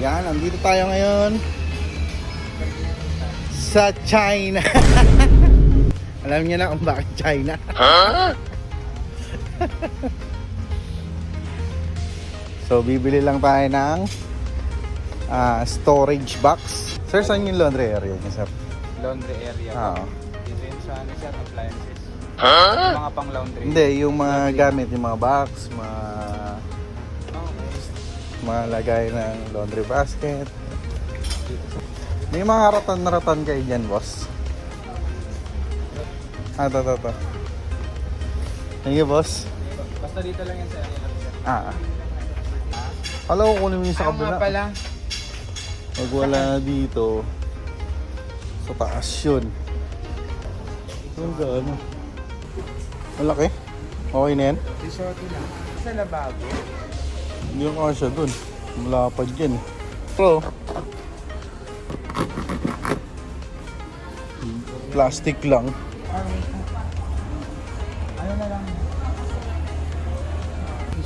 Yan, nandito tayo ngayon sa China. Alam niyo na kung bakit China. So bibili lang tayo ng storage box. Sir, saan yung laundry area niya, sir? Laundry area. Oo. Dito yun sa ano siya, appliances. Yung mga pang laundry. Hindi, yung mga gamit, yung mga box, mga lagay ng laundry basket. May mga ratan-ratan kayo dyan, boss. Ito. Thank you, boss. Basta dito lang yan sa area. Alam ko kunin mo yung sa kabila. nga pala. Pag wala dito, sa taas yun. Ang gaano. Malaki. Okay na yan? Shorty lang. Sa lababo. Hindi ko kasya dun. Malapad yan. Pero, plastic lang. Ano na lang?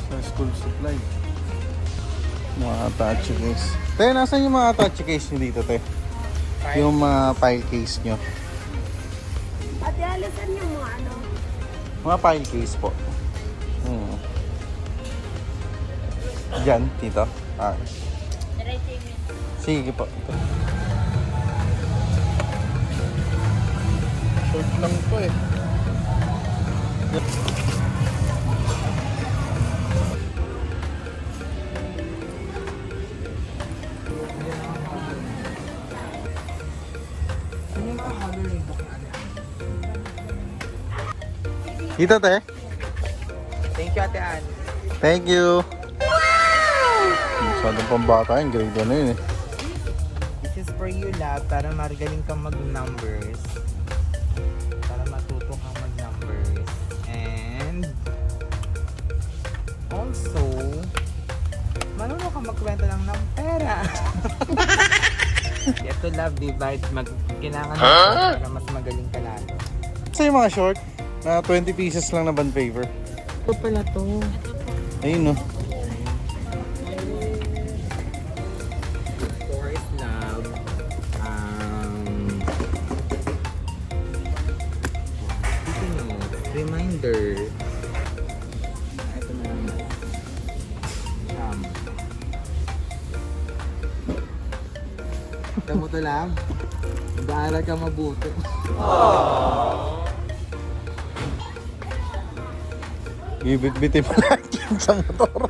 Sa school supply. Mga attach case. Te, nasan yung mga attach case nyo dito, te? Yung mga file case nyo. Ate, alisan yung mga ano? Mga file case po. Diyan, dito. Sige po. Short lang to eh. Dito, te. Thank you, Ate Ann. Thank you. Masyadong pambata yun. Grade 1 na yun eh. This is for you, love, para magaling kang mag-numbers. Para matuto kang mag-numbers. And also, marunong kang magkwento lang ng pera. Ito, love, divide. Kailangan mo para mas magaling ka lalo. Sa yung mga short, na 20 pieces lang na bond paper. Ito pala to. Ayun no. Forest love. Reminder. Ito na lang. Ito mo to lang. Mag-aaral ka mabuti. Ibit-bitin mo lahat yan sa motor.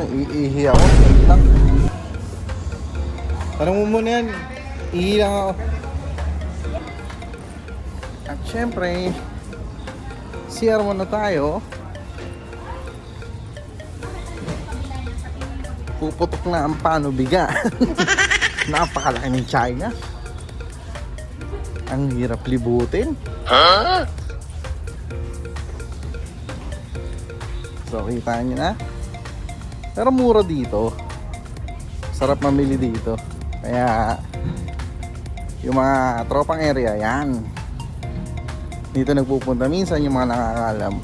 Iihi ako. Wait lang. Tanong mo muna yan. Ihi lang ako. At syempre, CR muna tayo. Puputok na ang panubiga. Napakalaki ng China. Ang hirap libutin. So, kita nyo na. Pero mura dito. Sarap mamili dito. Kaya, yung mga tropang area, yan. Dito nagpupunta minsan yung mga nakakalam.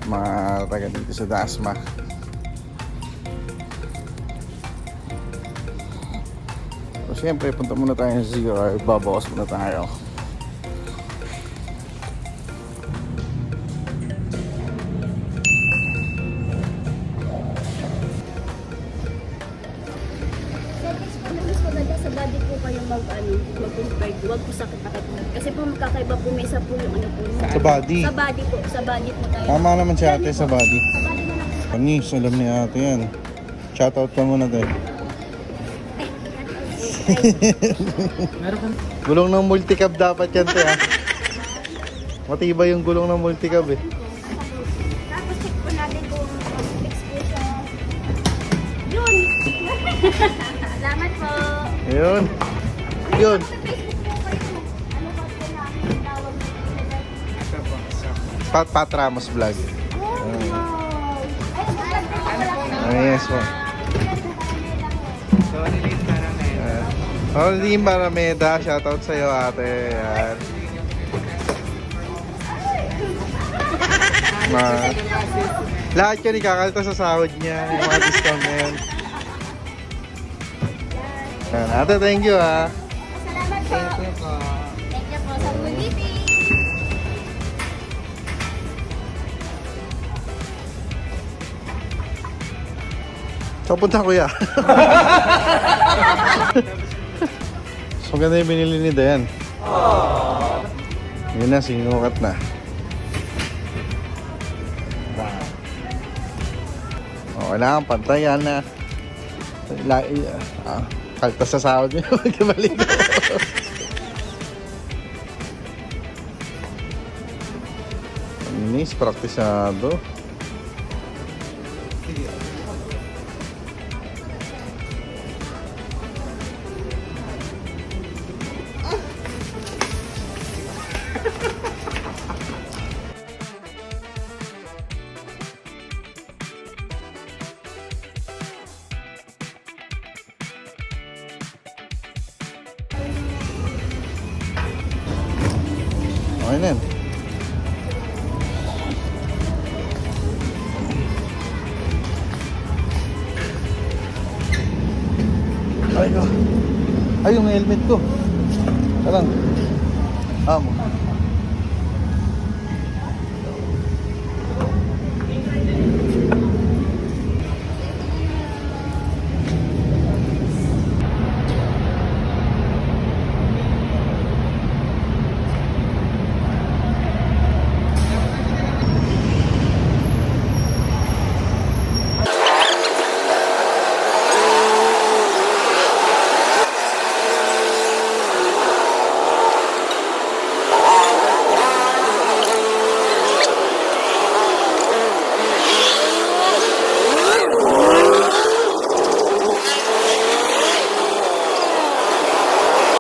Mga taga dito sa Dasma. So, syempre, punta muna tayo sa CR. Babawas muna tayo. Sa body po kayo mag-prescribe. Huwag po sakit-sakit. Kasi po magkakaiba po may isa po yung ano po. Sa body. Sa body po. Sa body po tayo. Tama naman si ate sa body. Sa body na lang. Panis, alam ni ate yan. Shoutout ka muna tayo. Meron kang Gulong ng multicab dapat yan te ha. Matibay yung gulong ng multicab eh. Tapos check po natin kung fix po siya. Yun! Salamat po! Ayun. Yun. Sa Facebook po kayo. Ano ba po namin tawag nito? Pat Ramos vlog. Oh, wow! Ay, maganda po pala. Ah, yes po. So, nilate para meron. Rolling Barameda, shoutout sa'yo ate. Yan. Lahat yun ikakalta sa sahod niya. Yung mga discount na yun. Yan. Ate, thank you ha. Salamat po. Thank you po. Thank you po sa meeting. So, punta kuya. So, ganda yung binili ni Dayan. Yun na, sinukat na. O, kailangan pantayan na. Kaltas sa sahod niyo. Magkabalik. Inis, praktisado. Okay na yan. Ay, ko. Ay, yung helmet ko. Tarang. Amo.